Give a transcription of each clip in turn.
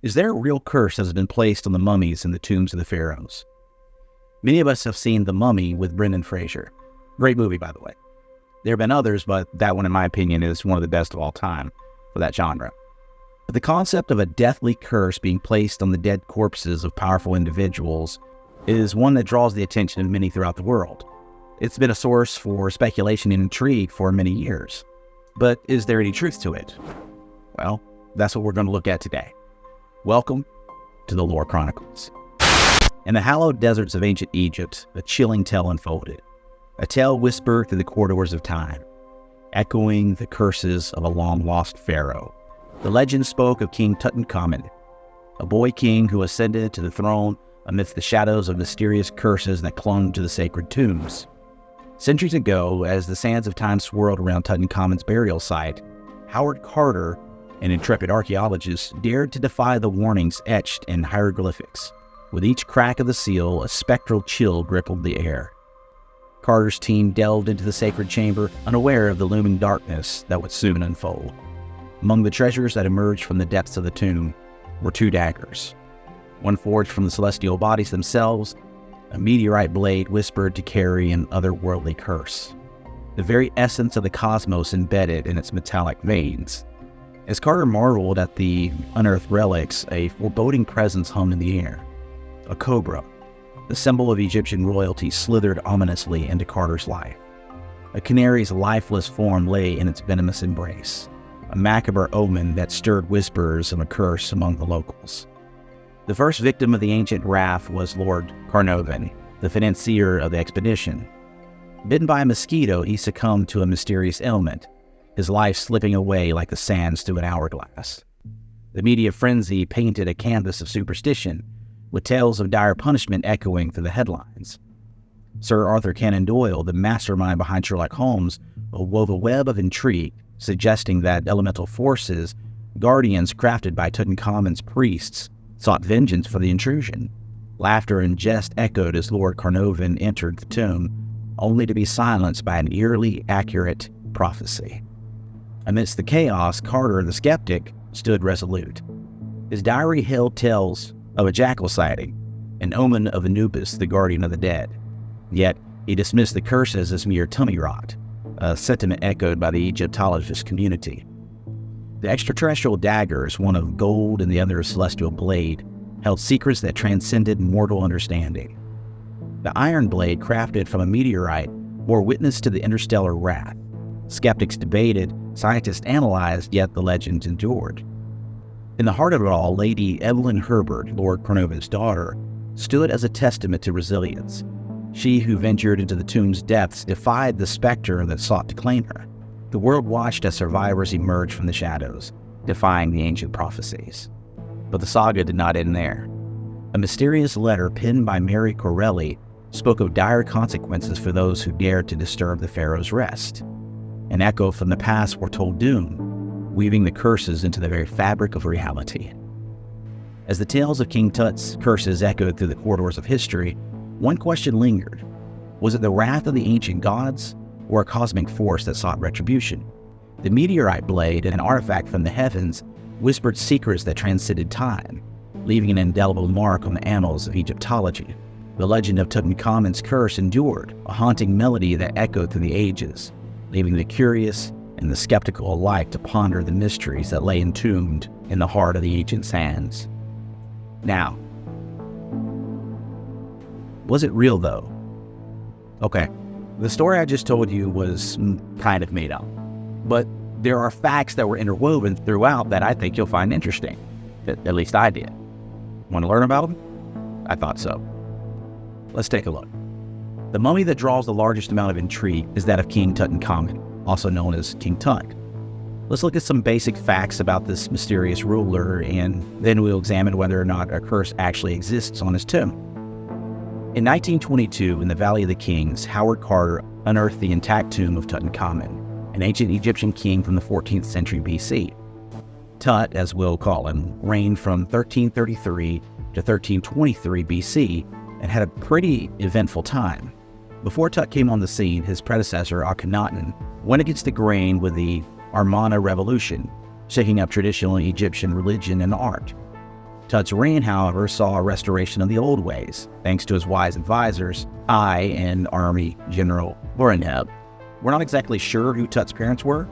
Is there a real curse that has been placed on the mummies in the tombs of the pharaohs? Many of us have seen The Mummy with Brendan Fraser. Great movie, by the way. There have been others, but that one, in my opinion, is one of the best of all time for that genre. But the concept of a deathly curse being placed on the dead corpses of powerful individuals is one that draws the attention of many throughout the world. It's been a source for speculation and intrigue for many years. But is there any truth to it? Well, that's what we're going to look at today. Welcome to the Lore Chronicles. In the hallowed deserts of ancient Egypt, a chilling tale unfolded. A tale whispered through the corridors of time, echoing the curses of a long-lost pharaoh. The legend spoke of King Tutankhamun, a boy king who ascended to the throne amidst the shadows of mysterious curses that clung to the sacred tombs. Centuries ago, as the sands of time swirled around Tutankhamun's burial site, Howard Carter, an intrepid archaeologist, dared to defy the warnings etched in hieroglyphics. With each crack of the seal, a spectral chill rippled the air. Carter's team delved into the sacred chamber, unaware of the looming darkness that would soon unfold. Among the treasures that emerged from the depths of the tomb were two daggers. One forged from the celestial bodies themselves, a meteorite blade whispered to carry an otherworldly curse, the very essence of the cosmos embedded in its metallic veins. As Carter marveled at the unearthed relics, a foreboding presence hung in the air. A cobra, the symbol of Egyptian royalty, slithered ominously into Carter's life. A canary's lifeless form lay in its venomous embrace, a macabre omen that stirred whispers of a curse among the locals. The first victim of the ancient wrath was Lord Carnarvon, the financier of the expedition. Bitten by a mosquito, he succumbed to a mysterious ailment, his life slipping away like the sands through an hourglass. The media frenzy painted a canvas of superstition, with tales of dire punishment echoing through the headlines. Sir Arthur Conan Doyle, the mastermind behind Sherlock Holmes, wove a web of intrigue, suggesting that elemental forces, guardians crafted by Tutankhamun's priests, sought vengeance for the intrusion. Laughter and jest echoed as Lord Carnarvon entered the tomb, only to be silenced by an eerily accurate prophecy. Amidst the chaos, Carter, the skeptic, stood resolute. His diary held tales of a jackal sighting, an omen of Anubis, the guardian of the dead. Yet, he dismissed the curses as mere tummy rot, a sentiment echoed by the Egyptologist community. The extraterrestrial daggers, one of gold and the other a celestial blade, held secrets that transcended mortal understanding. The iron blade, crafted from a meteorite, bore witness to the interstellar wrath. Skeptics debated, scientists analyzed, yet the legends endured. In the heart of it all, Lady Evelyn Herbert, Lord Carnarvon's daughter, stood as a testament to resilience. She who ventured into the tomb's depths defied the specter that sought to claim her. The world watched as survivors emerged from the shadows, defying the ancient prophecies. But the saga did not end there. A mysterious letter penned by Mary Corelli spoke of dire consequences for those who dared to disturb the pharaoh's rest. An echo from the past foretold doom, weaving the curses into the very fabric of reality. As the tales of King Tut's curses echoed through the corridors of history, one question lingered. Was it the wrath of the ancient gods, or a cosmic force that sought retribution? The meteorite blade, an artifact from the heavens, whispered secrets that transcended time, leaving an indelible mark on the annals of Egyptology. The legend of Tutankhamun's curse endured, a haunting melody that echoed through the ages, leaving the curious and the skeptical alike to ponder the mysteries that lay entombed in the heart of the ancient sands. Now, was it real though? Okay, the story I just told you was kind of made up, but there are facts that were interwoven throughout that I think you'll find interesting. At least I did. Want to learn about them? I thought so. Let's take a look. The mummy that draws the largest amount of intrigue is that of King Tutankhamun, also known as King Tut. Let's look at some basic facts about this mysterious ruler, and then we'll examine whether or not a curse actually exists on his tomb. In 1922, in the Valley of the Kings, Howard Carter unearthed the intact tomb of Tutankhamun, an ancient Egyptian king from the 14th century BC. Tut, as we'll call him, reigned from 1333 to 1323 BC and had a pretty eventful time. Before Tut came on the scene, his predecessor, Akhenaten, went against the grain with the Amarna Revolution, shaking up traditional Egyptian religion and art. Tut's reign, however, saw a restoration of the old ways, thanks to his wise advisors, I and Army General Horemheb. We're not exactly sure who Tut's parents were,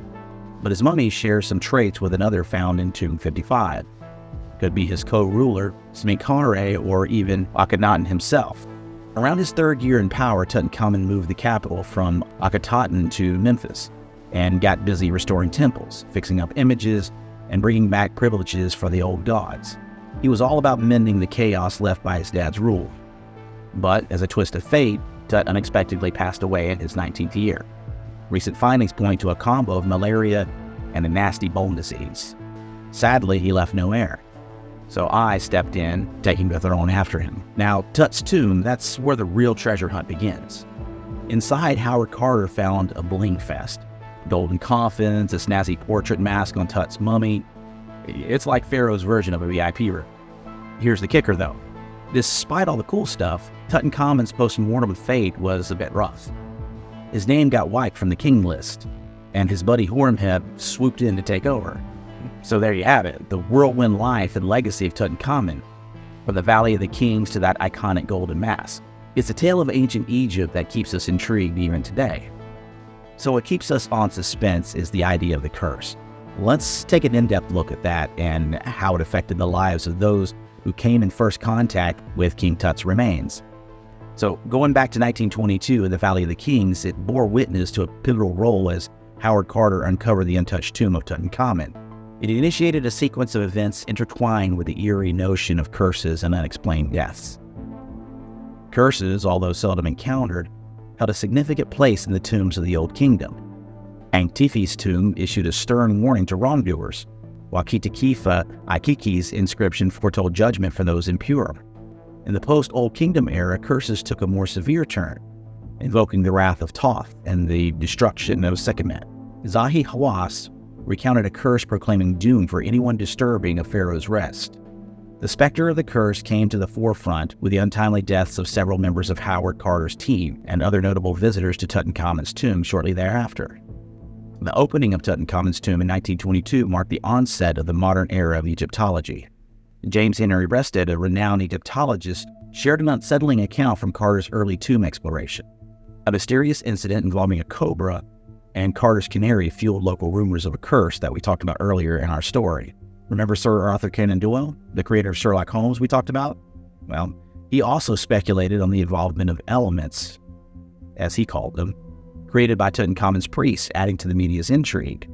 but his mummy shares some traits with another found in Tomb 55. Could be his co-ruler, Smenkhare, or even Akhenaten himself. Around his third year in power, Tutankhamun moved the capital from Akhetaten to Memphis and got busy restoring temples, fixing up images, and bringing back privileges for the old gods. He was all about mending the chaos left by his dad's rule. But as a twist of fate, Tut unexpectedly passed away in his 19th year. Recent findings point to a combo of malaria and a nasty bone disease. Sadly, he left no heir. So I stepped in, taking the throne after him. Now, Tut's tomb, that's where the real treasure hunt begins. Inside, Howard Carter found a bling fest. Golden coffins, a snazzy portrait mask on Tut's mummy. It's like Pharaoh's version of a VIP room. Here's the kicker, though. Despite all the cool stuff, Tutankhamun's post-mortem fate was a bit rough. His name got wiped from the king list, and his buddy Horemheb swooped in to take over. So there you have it, the whirlwind life and legacy of Tutankhamun, from the Valley of the Kings to that iconic golden mask. It's a tale of ancient Egypt that keeps us intrigued even today. So what keeps us on suspense is the idea of the curse. Let's take an in-depth look at that and how it affected the lives of those who came in first contact with King Tut's remains. So going back to 1922 in the Valley of the Kings, it bore witness to a pivotal role as Howard Carter uncovered the untouched tomb of Tutankhamun. It initiated a sequence of events intertwined with the eerie notion of curses and unexplained deaths. Curses, although seldom encountered, held a significant place in the tombs of the Old Kingdom. Antifi's tomb issued a stern warning to wrongdoers, while Kitakifa Aikiki's inscription foretold judgment for those impure. In the post-Old Kingdom era, curses took a more severe turn, invoking the wrath of Thoth and the destruction of Sekhmet. Zahi Hawass recounted a curse proclaiming doom for anyone disturbing a pharaoh's rest. The specter of the curse came to the forefront with the untimely deaths of several members of Howard Carter's team and other notable visitors to Tutankhamun's tomb shortly thereafter. The opening of Tutankhamun's tomb in 1922 marked the onset of the modern era of Egyptology. James Henry Breasted, a renowned Egyptologist, shared an unsettling account from Carter's early tomb exploration. A mysterious incident involving a cobra and Carter's canary fueled local rumors of a curse that we talked about earlier in our story. Remember Sir Arthur Conan Doyle, the creator of Sherlock Holmes we talked about? Well, he also speculated on the involvement of elements, as he called them, created by Tutankhamun's priests, adding to the media's intrigue.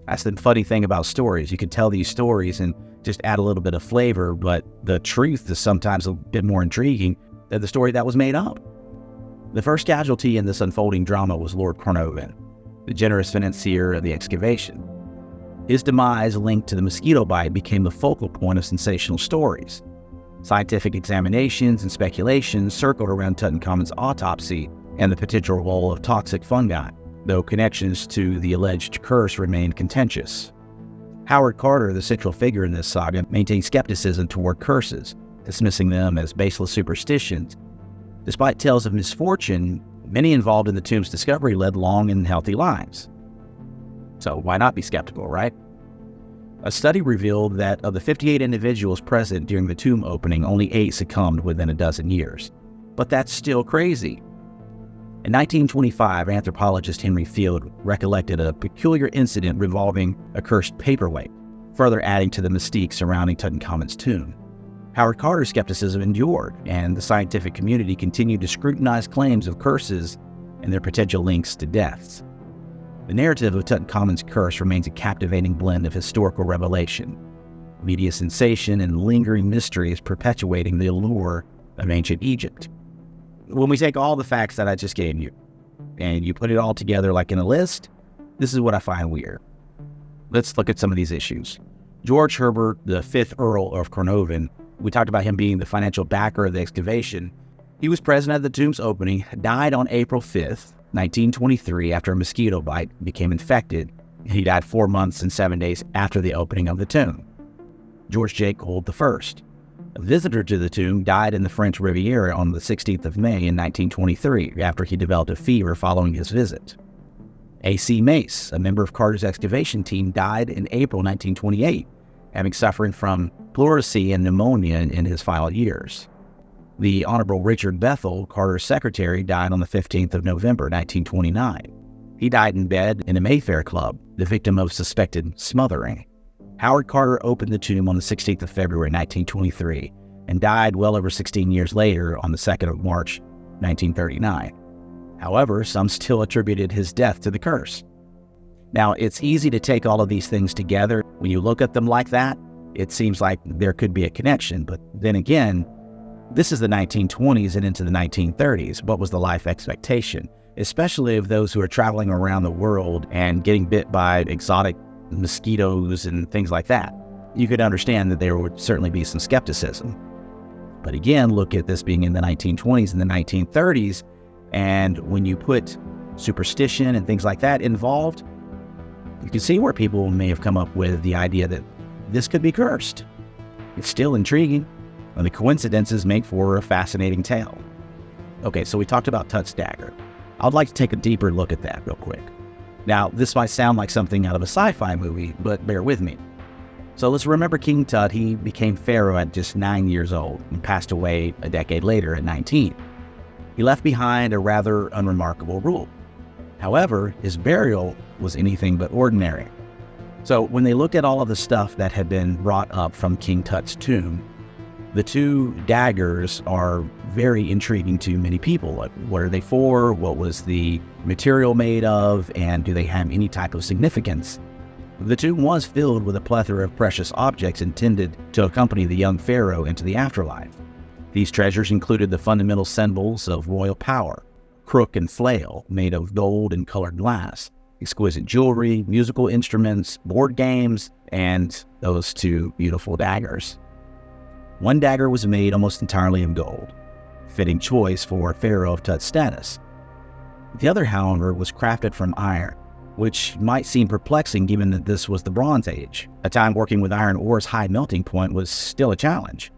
That's the funny thing about stories. You can tell these stories and just add a little bit of flavor, but the truth is sometimes a bit more intriguing than the story that was made up. The first casualty in this unfolding drama was Lord Carnarvon, the generous financier of the excavation. His demise, linked to the mosquito bite, became the focal point of sensational stories. Scientific examinations and speculations circled around Tutankhamun's autopsy and the potential role of toxic fungi, though connections to the alleged curse remained contentious. Howard Carter, the central figure in this saga, maintained skepticism toward curses, dismissing them as baseless superstitions. Despite tales of misfortune, many involved in the tomb's discovery led long and healthy lives. So why not be skeptical, right? A study revealed that of the 58 individuals present during the tomb opening, only 8 succumbed within a dozen years. But that's still crazy. In 1925, anthropologist Henry Field recollected a peculiar incident revolving a cursed paperweight, further adding to the mystique surrounding Tutankhamun's tomb. Howard Carter's skepticism endured, and the scientific community continued to scrutinize claims of curses and their potential links to deaths. The narrative of Tutankhamun's curse remains a captivating blend of historical revelation, media sensation, and lingering mysteries perpetuating the allure of ancient Egypt. When we take all the facts that I just gave you, and you put it all together like in a list, this is what I find weird. Let's look at some of these issues. George Herbert, the 5th Earl of Carnarvon, we talked about him being the financial backer of the excavation. He was present at the tomb's opening, died on April 5th, 1923, after a mosquito bite, became infected. He died 4 months and 7 days after the opening of the tomb. George J. Gould I, a visitor to the tomb, died in the French Riviera on the 16th of May in 1923 after he developed a fever following his visit. A.C. Mace, a member of Carter's excavation team, died in April 1928, having suffered from pleurisy and pneumonia in his final years. The Honorable Richard Bethel, Carter's secretary, died on the 15th of November, 1929. He died in bed in a Mayfair club, the victim of suspected smothering. Howard Carter opened the tomb on the 16th of February, 1923, and died well over 16 years later on the 2nd of March, 1939. However, some still attributed his death to the curse. Now, it's easy to take all of these things together. When you look at them like that, it seems like there could be a connection. But then again, this is the 1920s and into the 1930s. What was the life expectation? Especially of those who are traveling around the world and getting bit by exotic mosquitoes and things like that. You could understand that there would certainly be some skepticism. But again, look at this being in the 1920s and the 1930s, and when you put superstition and things like that involved, you can see where people may have come up with the idea that this could be cursed. It's still intriguing, and the coincidences make for a fascinating tale. Okay, so we talked about Tut's dagger. I'd like to take a deeper look at that real quick. Now, this might sound like something out of a sci-fi movie, but bear with me. So let's remember King Tut. He became Pharaoh at just 9 years old and passed away a decade later at 19. He left behind a rather unremarkable rule. However, his burial was anything but ordinary. So when they looked at all of the stuff that had been brought up from King Tut's tomb, the two daggers are very intriguing to many people. Like, what are they for? What was the material made of? And do they have any type of significance? The tomb was filled with a plethora of precious objects intended to accompany the young pharaoh into the afterlife. These treasures included the fundamental symbols of royal power, crook and flail made of gold and colored glass, exquisite jewelry, musical instruments, board games, and those two beautiful daggers. One dagger was made almost entirely of gold, fitting choice for a pharaoh of Tut's status. The other, however, was crafted from iron, which might seem perplexing given that this was the Bronze Age. A time working with iron ore's high melting point was still a challenge.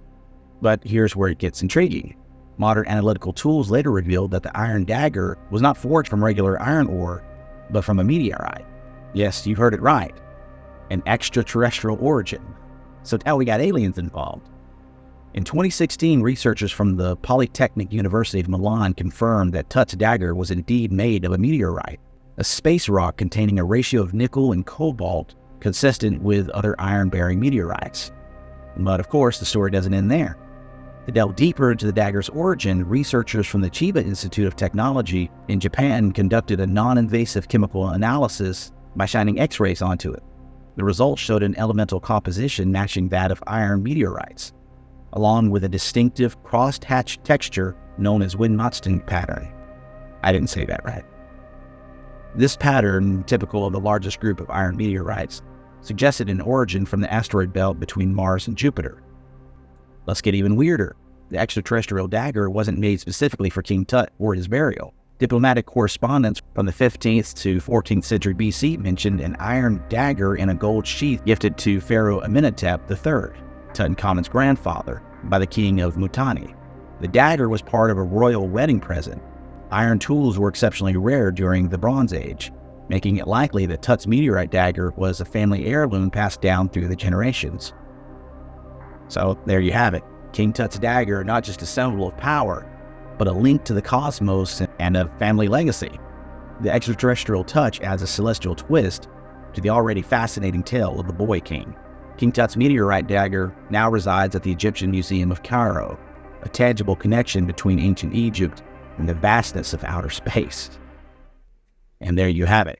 But here's where it gets intriguing. Modern analytical tools later revealed that the iron dagger was not forged from regular iron ore, but from a meteorite. Yes, you heard it right. An extraterrestrial origin. So now we got aliens involved. In 2016, researchers from the Polytechnic University of Milan confirmed that Tut's dagger was indeed made of a meteorite, a space rock containing a ratio of nickel and cobalt consistent with other iron-bearing meteorites. But of course, the story doesn't end there. To delve deeper into the dagger's origin, researchers from the Chiba Institute of Technology in Japan conducted a non-invasive chemical analysis by shining X-rays onto it. The results showed an elemental composition matching that of iron meteorites, along with a distinctive crosshatched texture known as Wind-Matsten pattern. I didn't say that right. This pattern, typical of the largest group of iron meteorites, suggested an origin from the asteroid belt between Mars and Jupiter. Let's get even weirder. The extraterrestrial dagger wasn't made specifically for King Tut or his burial. Diplomatic correspondence from the 15th to 14th century BC mentioned an iron dagger in a gold sheath gifted to Pharaoh Amenhotep III, Tutankhamun's grandfather, by the king of Mitanni. The dagger was part of a royal wedding present. Iron tools were exceptionally rare during the Bronze Age, making it likely that Tut's meteorite dagger was a family heirloom passed down through the generations. So there you have it. King Tut's dagger, not just a symbol of power, but a link to the cosmos and a family legacy. The extraterrestrial touch adds a celestial twist to the already fascinating tale of the Boy King. King Tut's meteorite dagger now resides at the Egyptian Museum of Cairo, a tangible connection between ancient Egypt and the vastness of outer space. And there you have it.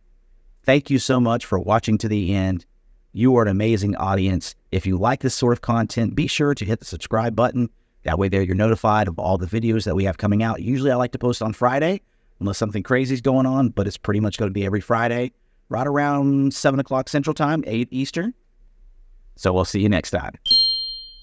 Thank you so much for watching to the end. You are an amazing audience. If you like this sort of content, be sure to hit the subscribe button. That way there you're notified of all the videos that we have coming out. Usually I like to post on Friday, unless something crazy is going on, but it's pretty much going to be every Friday, right around 7 o'clock Central Time, 8 Eastern. So we'll see you next time.